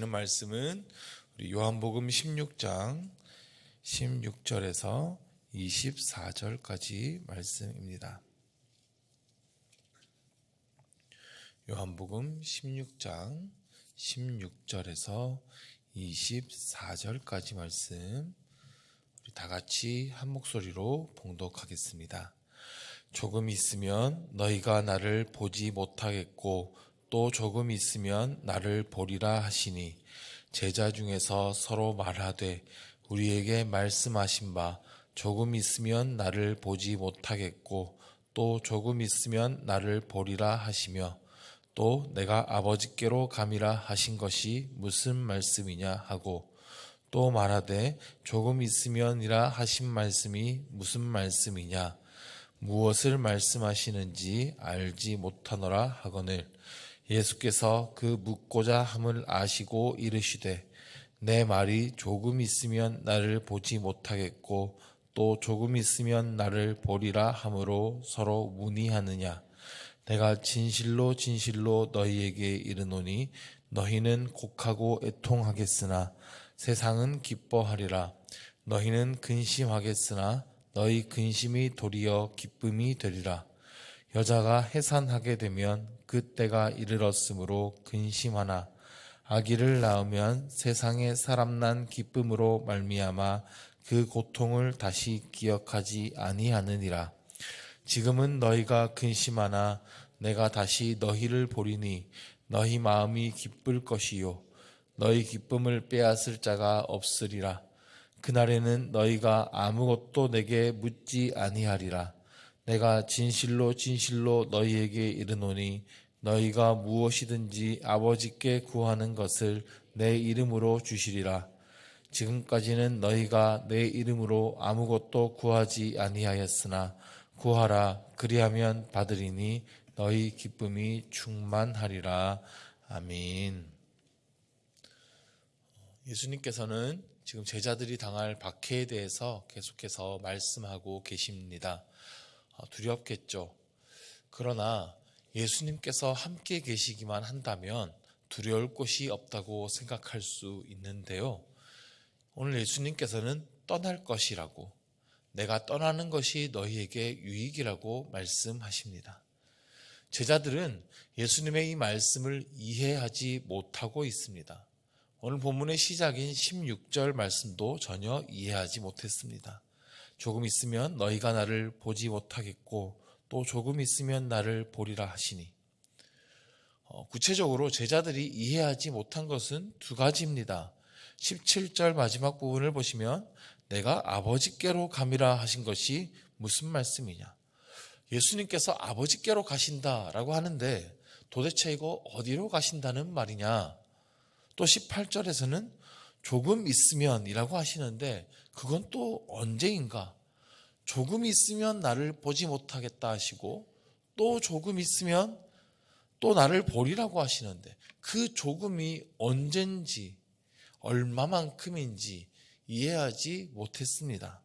하시는 말씀은 우리 요한복음 16장 16절에서 24절까지 말씀입니다. 요한복음 16장 16절에서 24절까지 말씀 우리 다 같이 한 목소리로 봉독하겠습니다. 조금 있으면 너희가 나를 보지 못하겠고 또 조금 있으면 나를 보리라 하시니 제자 중에서 서로 말하되 우리에게 말씀하신 바 조금 있으면 나를 보지 못하겠고 또 조금 있으면 나를 보리라 하시며 또 내가 아버지께로 감이라 하신 것이 무슨 말씀이냐 하고 또 말하되 조금 있으면이라 하신 말씀이 무슨 말씀이냐 무엇을 말씀하시는지 알지 못하노라 하거늘 예수께서 그 묻고자 함을 아시고 이르시되 내 말이 조금 있으면 나를 보지 못하겠고 또 조금 있으면 나를 보리라 함으로 서로 문의하느냐 내가 진실로 진실로 너희에게 이르노니 너희는 곡하고 애통하겠으나 세상은 기뻐하리라 너희는 근심하겠으나 너희 근심이 도리어 기쁨이 되리라 여자가 해산하게 되면 그때가 이르렀으므로 근심하나 아기를 낳으면 세상에 사람 난 기쁨으로 말미암아 그 고통을 다시 기억하지 아니하느니라. 지금은 너희가 근심하나 내가 다시 너희를 보리니 너희 마음이 기쁠 것이요 너희 기쁨을 빼앗을 자가 없으리라. 그날에는 너희가 아무것도 내게 묻지 아니하리라. 내가 진실로 진실로 너희에게 이르노니 너희가 무엇이든지 아버지께 구하는 것을 내 이름으로 주시리라. 지금까지는 너희가 내 이름으로 아무것도 구하지 아니하였으나 구하라 그리하면 받으리니 너희 기쁨이 충만하리라. 아멘. 예수님께서는 지금 제자들이 당할 박해에 대해서 계속해서 말씀하고 계십니다. 두렵겠죠. 그러나 예수님께서 함께 계시기만 한다면 두려울 곳이 없다고 생각할 수 있는데요. 오늘 예수님께서는 떠날 것이라고 내가 떠나는 것이 너희에게 유익이라고 말씀하십니다. 제자들은 예수님의 이 말씀을 이해하지 못하고 있습니다. 오늘 본문의 시작인 16절 말씀도 전혀 이해하지 못했습니다. 조금 있으면 너희가 나를 보지 못하겠고 또 조금 있으면 나를 보리라 하시니 구체적으로 제자들이 이해하지 못한 것은 두 가지입니다. 17절 마지막 부분을 보시면 내가 아버지께로 감이라 하신 것이 무슨 말씀이냐 예수님께서 아버지께로 가신다라고 하는데 도대체 이거 어디로 가신다는 말이냐 또 18절에서는 조금 있으면 이라고 하시는데 그건 또 언제인가 조금 있으면 나를 보지 못하겠다 하시고 또 조금 있으면 또 나를 보리라고 하시는데 그 조금이 언젠지 얼마만큼인지 이해하지 못했습니다.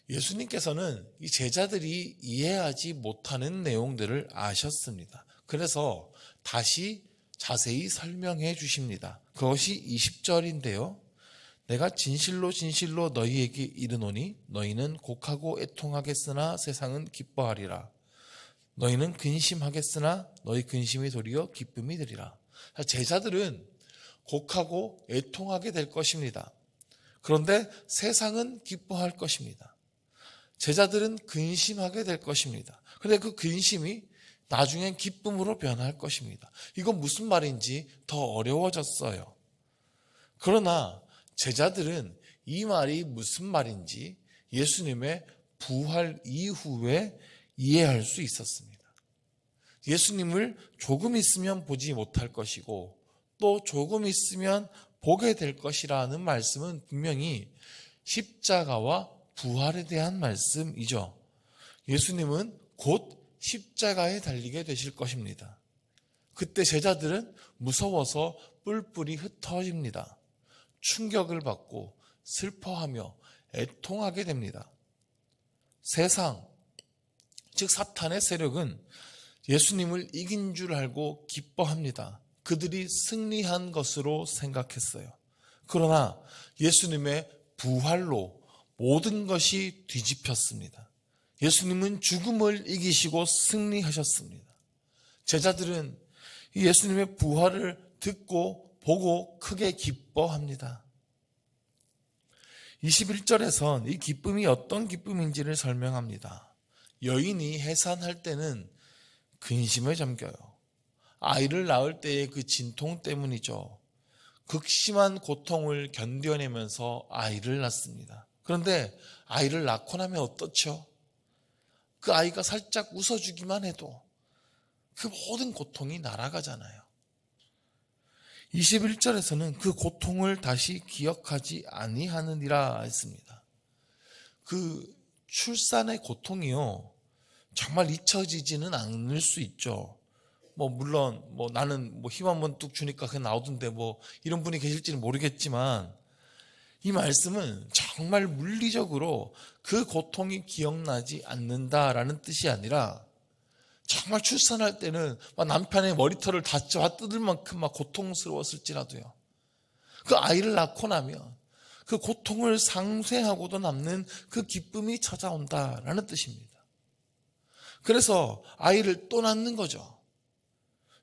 예수님께서는 이 제자들이 이해하지 못하는 내용들을 아셨습니다. 그래서 다시 자세히 설명해 주십니다. 그것이 20절인데요. 내가 진실로 진실로 너희에게 이르노니 너희는 곡하고 애통하겠으나 세상은 기뻐하리라. 너희는 근심하겠으나 너희 근심이 도리어 기쁨이 되리라. 제자들은 곡하고 애통하게 될 것입니다. 그런데 세상은 기뻐할 것입니다. 제자들은 근심하게 될 것입니다. 그런데 그 근심이 나중엔 기쁨으로 변할 것입니다. 이건 무슨 말인지 더 어려워졌어요. 그러나 제자들은 이 말이 무슨 말인지 예수님의 부활 이후에 이해할 수 있었습니다. 예수님을 조금 있으면 보지 못할 것이고 또 조금 있으면 보게 될 것이라는 말씀은 분명히 십자가와 부활에 대한 말씀이죠. 예수님은 곧 십자가에 달리게 되실 것입니다. 그때 제자들은 무서워서 뿔뿔이 흩어집니다. 충격을 받고 슬퍼하며 애통하게 됩니다. 세상, 즉 사탄의 세력은 예수님을 이긴 줄 알고 기뻐합니다. 그들이 승리한 것으로 생각했어요. 그러나 예수님의 부활로 모든 것이 뒤집혔습니다. 예수님은 죽음을 이기시고 승리하셨습니다. 제자들은 이 예수님의 부활을 듣고 보고 크게 기뻐합니다. 21절에선 이 기쁨이 어떤 기쁨인지를 설명합니다. 여인이 해산할 때는 근심에 잠겨요. 아이를 낳을 때의 그 진통 때문이죠. 극심한 고통을 견뎌내면서 아이를 낳습니다. 그런데 아이를 낳고 나면 어떻죠? 그 아이가 살짝 웃어주기만 해도 그 모든 고통이 날아가잖아요. 21절에서는 그 고통을 다시 기억하지 아니하느니라 했습니다. 그 출산의 고통이요, 정말 잊혀지지는 않을 수 있죠. 물론 나는 힘 한번 뚝 주니까 그냥 나오던데 이런 분이 계실지는 모르겠지만, 이 말씀은 정말 물리적으로 그 고통이 기억나지 않는다라는 뜻이 아니라, 정말 출산할 때는 남편의 머리털을 다 뜯을 만큼 고통스러웠을지라도요, 그 아이를 낳고 나면 그 고통을 상쇄하고도 남는 그 기쁨이 찾아온다라는 뜻입니다. 그래서 아이를 또 낳는 거죠.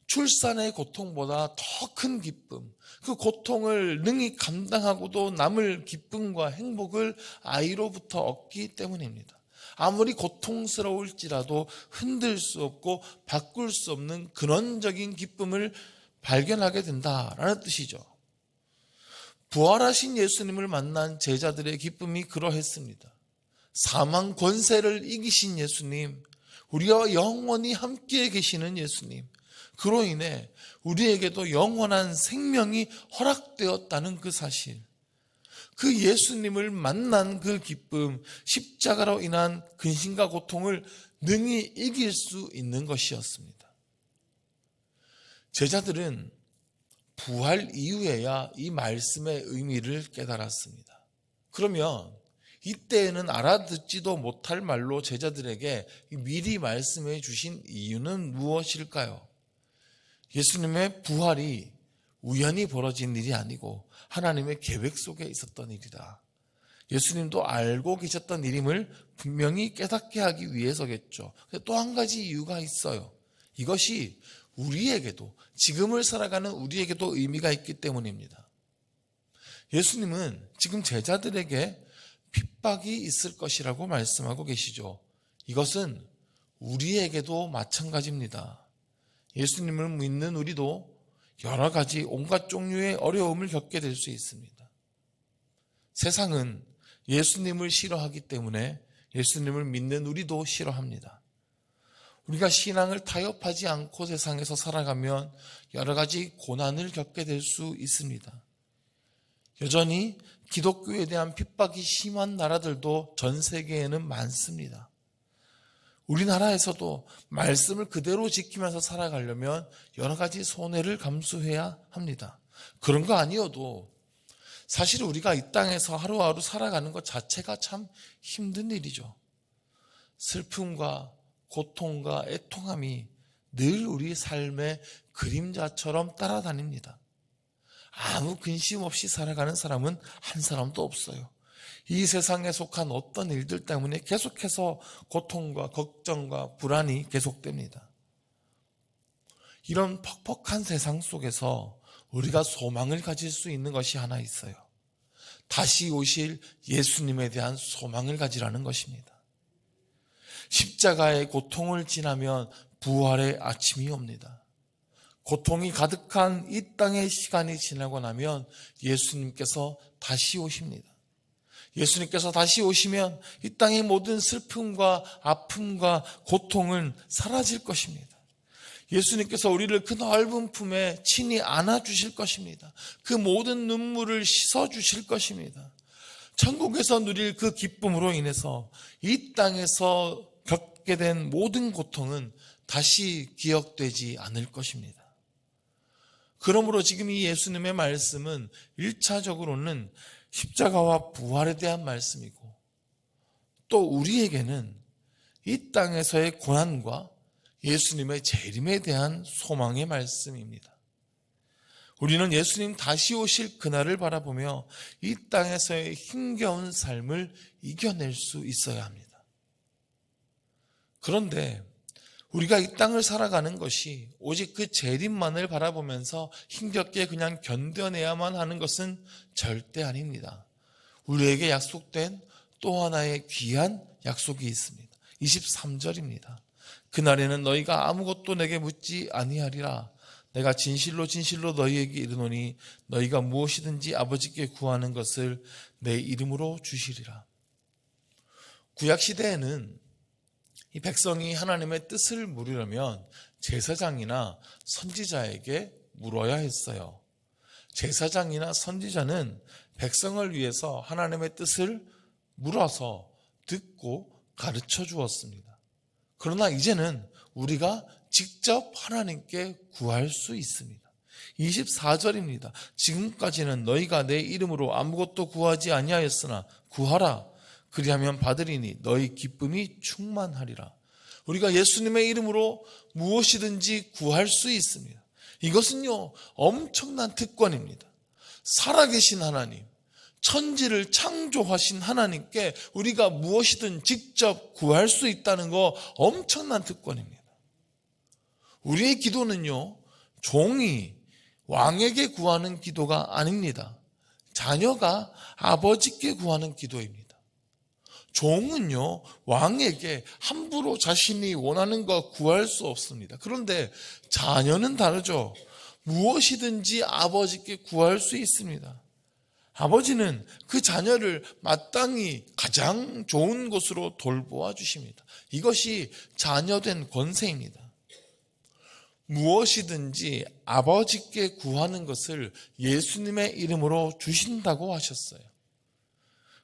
출산의 고통보다 더 큰 기쁨, 그 고통을 능히 감당하고도 남을 기쁨과 행복을 아이로부터 얻기 때문입니다. 아무리 고통스러울지라도 흔들 수 없고 바꿀 수 없는 근원적인 기쁨을 발견하게 된다라는 뜻이죠. 부활하신 예수님을 만난 제자들의 기쁨이 그러했습니다. 사망 권세를 이기신 예수님, 우리와 영원히 함께 계시는 예수님, 그로 인해 우리에게도 영원한 생명이 허락되었다는 그 사실, 그 예수님을 만난 그 기쁨, 십자가로 인한 근심과 고통을 능히 이길 수 있는 것이었습니다. 제자들은 부활 이후에야 이 말씀의 의미를 깨달았습니다. 그러면 이때에는 알아듣지도 못할 말로 제자들에게 미리 말씀해 주신 이유는 무엇일까요? 예수님의 부활이 우연히 벌어진 일이 아니고 하나님의 계획 속에 있었던 일이다. 예수님도 알고 계셨던 일임을 분명히 깨닫게 하기 위해서겠죠. 또 한 가지 이유가 있어요. 이것이 우리에게도, 지금을 살아가는 우리에게도 의미가 있기 때문입니다. 예수님은 지금 제자들에게 핍박이 있을 것이라고 말씀하고 계시죠. 이것은 우리에게도 마찬가지입니다. 예수님을 믿는 우리도 여러 가지 온갖 종류의 어려움을 겪게 될 수 있습니다. 세상은 예수님을 싫어하기 때문에 예수님을 믿는 우리도 싫어합니다. 우리가 신앙을 타협하지 않고 세상에서 살아가면 여러 가지 고난을 겪게 될 수 있습니다. 여전히 기독교에 대한 핍박이 심한 나라들도 전 세계에는 많습니다. 우리나라에서도 말씀을 그대로 지키면서 살아가려면 여러 가지 손해를 감수해야 합니다. 그런 거 아니어도 사실 우리가 이 땅에서 하루하루 살아가는 것 자체가 참 힘든 일이죠. 슬픔과 고통과 애통함이 늘 우리 삶의 그림자처럼 따라다닙니다. 아무 근심 없이 살아가는 사람은 한 사람도 없어요. 이 세상에 속한 어떤 일들 때문에 계속해서 고통과 걱정과 불안이 계속됩니다. 이런 퍽퍽한 세상 속에서 우리가 소망을 가질 수 있는 것이 하나 있어요. 다시 오실 예수님에 대한 소망을 가지라는 것입니다. 십자가의 고통을 지나면 부활의 아침이 옵니다. 고통이 가득한 이 땅의 시간이 지나고 나면 예수님께서 다시 오십니다. 예수님께서 다시 오시면 이 땅의 모든 슬픔과 아픔과 고통은 사라질 것입니다. 예수님께서 우리를 그 넓은 품에 친히 안아주실 것입니다. 그 모든 눈물을 씻어주실 것입니다. 천국에서 누릴 그 기쁨으로 인해서 이 땅에서 겪게 된 모든 고통은 다시 기억되지 않을 것입니다. 그러므로 지금 이 예수님의 말씀은 1차적으로는 십자가와 부활에 대한 말씀이고, 또 우리에게는 이 땅에서의 고난과 예수님의 재림에 대한 소망의 말씀입니다. 우리는 예수님 다시 오실 그날을 바라보며 이 땅에서의 힘겨운 삶을 이겨낼 수 있어야 합니다. 그런데 우리가 이 땅을 살아가는 것이 오직 그 재림만을 바라보면서 힘겹게 그냥 견뎌내야만 하는 것은 절대 아닙니다. 우리에게 약속된 또 하나의 귀한 약속이 있습니다. 23절입니다. 그날에는 너희가 아무것도 내게 묻지 아니하리라. 내가 진실로 진실로 너희에게 이르노니 너희가 무엇이든지 아버지께 구하는 것을 내 이름으로 주시리라. 구약시대에는 이 백성이 하나님의 뜻을 물으려면 제사장이나 선지자에게 물어야 했어요. 제사장이나 선지자는 백성을 위해서 하나님의 뜻을 물어서 듣고 가르쳐 주었습니다. 그러나 이제는 우리가 직접 하나님께 구할 수 있습니다. 24절입니다. 지금까지는 너희가 내 이름으로 아무것도 구하지 아니하였으나 구하라. 그리하면 받으리니 너희 기쁨이 충만하리라. 우리가 예수님의 이름으로 무엇이든지 구할 수 있습니다. 이것은요, 엄청난 특권입니다. 살아계신 하나님, 천지를 창조하신 하나님께 우리가 무엇이든 직접 구할 수 있다는 거 엄청난 특권입니다. 우리의 기도는요, 종이 왕에게 구하는 기도가 아닙니다. 자녀가 아버지께 구하는 기도입니다. 종은요, 왕에게 함부로 자신이 원하는 거 구할 수 없습니다. 그런데 자녀는 다르죠. 무엇이든지 아버지께 구할 수 있습니다. 아버지는 그 자녀를 마땅히 가장 좋은 곳으로 돌보아 주십니다. 이것이 자녀된 권세입니다. 무엇이든지 아버지께 구하는 것을 예수님의 이름으로 주신다고 하셨어요.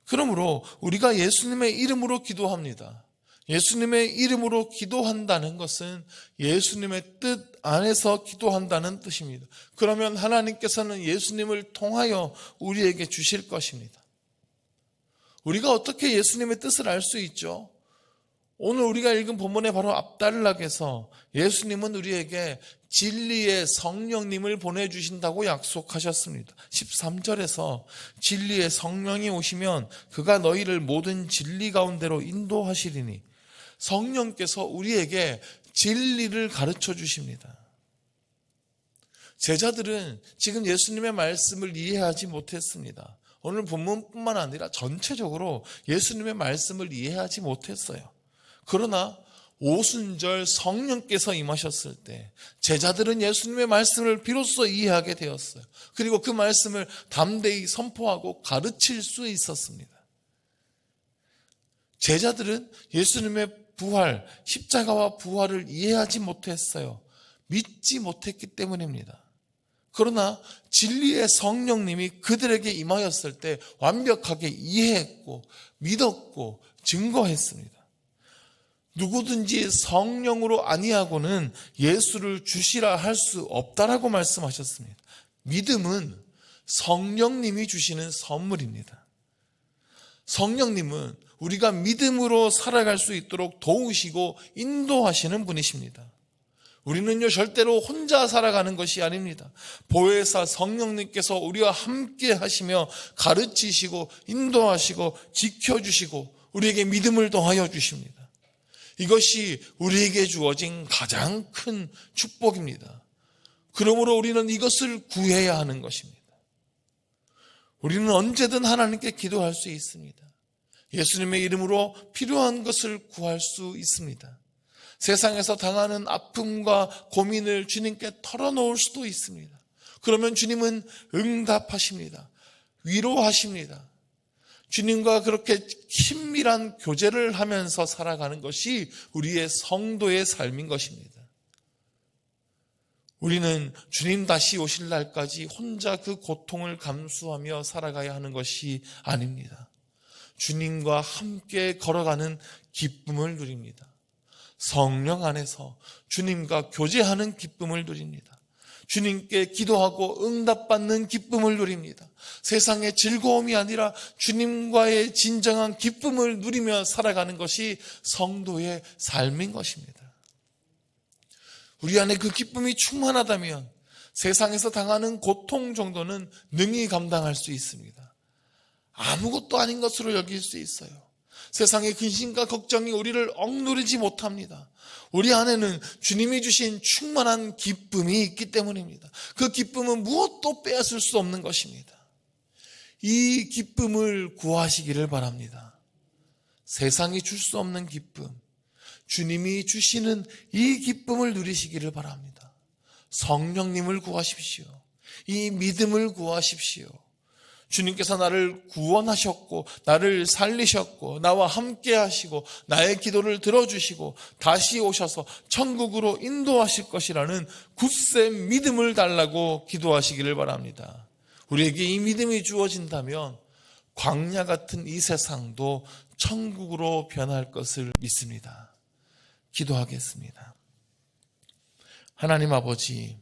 그러므로 우리가 예수님의 이름으로 기도합니다. 예수님의 이름으로 기도한다는 것은 예수님의 뜻 안에서 기도한다는 뜻입니다. 그러면 하나님께서는 예수님을 통하여 우리에게 주실 것입니다. 우리가 어떻게 예수님의 뜻을 알 수 있죠? 오늘 우리가 읽은 본문의 바로 앞단락에서 예수님은 우리에게 진리의 성령님을 보내주신다고 약속하셨습니다. 13절에서 진리의 성령이 오시면 그가 너희를 모든 진리 가운데로 인도하시리니, 성령께서 우리에게 진리를 가르쳐 주십니다. 제자들은 지금 예수님의 말씀을 이해하지 못했습니다. 오늘 본문뿐만 아니라 전체적으로 예수님의 말씀을 이해하지 못했어요. 그러나 오순절 성령께서 임하셨을 때 제자들은 예수님의 말씀을 비로소 이해하게 되었어요. 그리고 그 말씀을 담대히 선포하고 가르칠 수 있었습니다. 제자들은 예수님의 부활, 십자가와 부활을 이해하지 못했어요. 믿지 못했기 때문입니다. 그러나 진리의 성령님이 그들에게 임하였을 때 완벽하게 이해했고 믿었고 증거했습니다. 누구든지 성령으로 아니하고는 예수를 주시라 할 수 없다라고 말씀하셨습니다. 믿음은 성령님이 주시는 선물입니다. 성령님은 우리가 믿음으로 살아갈 수 있도록 도우시고 인도하시는 분이십니다. 우리는요, 절대로 혼자 살아가는 것이 아닙니다. 보혜사 성령님께서 우리와 함께 하시며 가르치시고 인도하시고 지켜주시고 우리에게 믿음을 더하여 주십니다. 이것이 우리에게 주어진 가장 큰 축복입니다. 그러므로 우리는 이것을 구해야 하는 것입니다. 우리는 언제든 하나님께 기도할 수 있습니다. 예수님의 이름으로 필요한 것을 구할 수 있습니다. 세상에서 당하는 아픔과 고민을 주님께 털어놓을 수도 있습니다. 그러면 주님은 응답하십니다. 위로하십니다. 주님과 그렇게 친밀한 교제를 하면서 살아가는 것이 우리의 성도의 삶인 것입니다. 우리는 주님 다시 오실 날까지 혼자 그 고통을 감수하며 살아가야 하는 것이 아닙니다. 주님과 함께 걸어가는 기쁨을 누립니다. 성령 안에서 주님과 교제하는 기쁨을 누립니다. 주님께 기도하고 응답받는 기쁨을 누립니다. 세상의 즐거움이 아니라 주님과의 진정한 기쁨을 누리며 살아가는 것이 성도의 삶인 것입니다. 우리 안에 그 기쁨이 충만하다면 세상에서 당하는 고통 정도는 능히 감당할 수 있습니다. 아무것도 아닌 것으로 여길 수 있어요. 세상의 근심과 걱정이 우리를 억누르지 못합니다. 우리 안에는 주님이 주신 충만한 기쁨이 있기 때문입니다. 그 기쁨은 무엇도 빼앗을 수 없는 것입니다. 이 기쁨을 구하시기를 바랍니다. 세상이 줄 수 없는 기쁨, 주님이 주시는 이 기쁨을 누리시기를 바랍니다. 성령님을 구하십시오. 이 믿음을 구하십시오. 주님께서 나를 구원하셨고 나를 살리셨고 나와 함께 하시고 나의 기도를 들어주시고 다시 오셔서 천국으로 인도하실 것이라는 굳세 믿음을 달라고 기도하시기를 바랍니다. 우리에게 이 믿음이 주어진다면 광야 같은 이 세상도 천국으로 변할 것을 믿습니다. 기도하겠습니다. 하나님 아버지,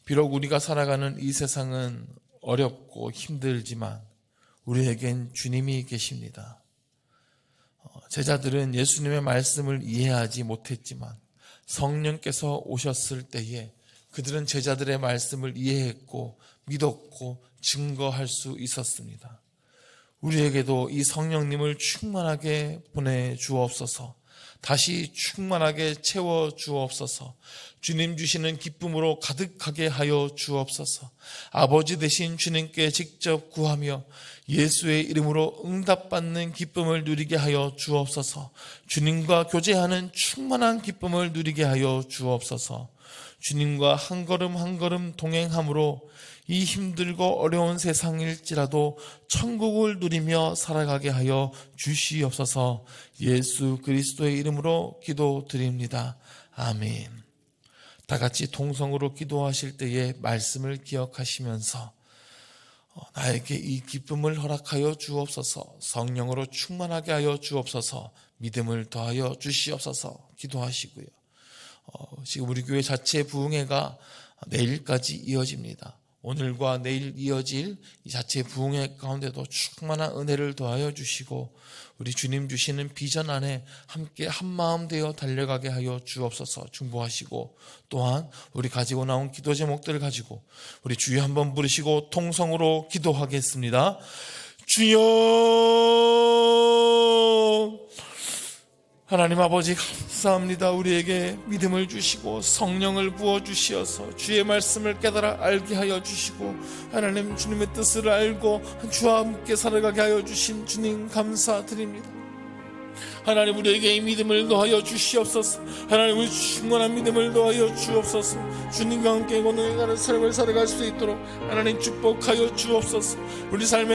비록 우리가 살아가는 이 세상은 어렵고 힘들지만 우리에겐 주님이 계십니다. 제자들은 예수님의 말씀을 이해하지 못했지만 성령께서 오셨을 때에 그들은 제자들의 말씀을 이해했고 믿었고 증거할 수 있었습니다. 우리에게도 이 성령님을 충만하게 보내주옵소서. 다시 충만하게 채워 주옵소서. 주님 주시는 기쁨으로 가득하게 하여 주옵소서. 아버지 되신 주님께 직접 구하며 예수의 이름으로 응답받는 기쁨을 누리게 하여 주옵소서. 주님과 교제하는 충만한 기쁨을 누리게 하여 주옵소서. 주님과 한 걸음 한 걸음 동행함으로 이 힘들고 어려운 세상일지라도 천국을 누리며 살아가게 하여 주시옵소서. 예수 그리스도의 이름으로 기도드립니다. 아멘. 다 같이 통성으로 기도하실 때에 말씀을 기억하시면서 나에게 이 기쁨을 허락하여 주옵소서. 성령으로 충만하게 하여 주옵소서. 믿음을 더하여 주시옵소서. 기도하시고요. 지금 우리 교회 자체 부흥회가 내일까지 이어집니다. 오늘과 내일 이어질 이 자체 부흥회 가운데도 충만한 은혜를 더하여 주시고 우리 주님 주시는 비전 안에 함께 한마음 되어 달려가게 하여 주옵소서. 중보하시고 또한 우리 가지고 나온 기도 제목들을 가지고 우리 주여 한번 부르시고 통성으로 기도하겠습니다. 주여, 하나님 아버지 감사합니다. 우리에게 믿음을 주시고 성령을 부어주시어서 주의 말씀을 깨달아 알게 하여 주시고 하나님 주님의 뜻을 알고 주와 함께 살아가게 하여 주신 주님 감사드립니다. 하나님 우리에게 이 믿음을 더하여 주시옵소서. 하나님 우리 충만한 믿음을 더하여 주옵소서. 주님과 함께 오늘 가는 삶을 살아갈 수 있도록 하나님 축복하여 주옵소서. 우리 삶의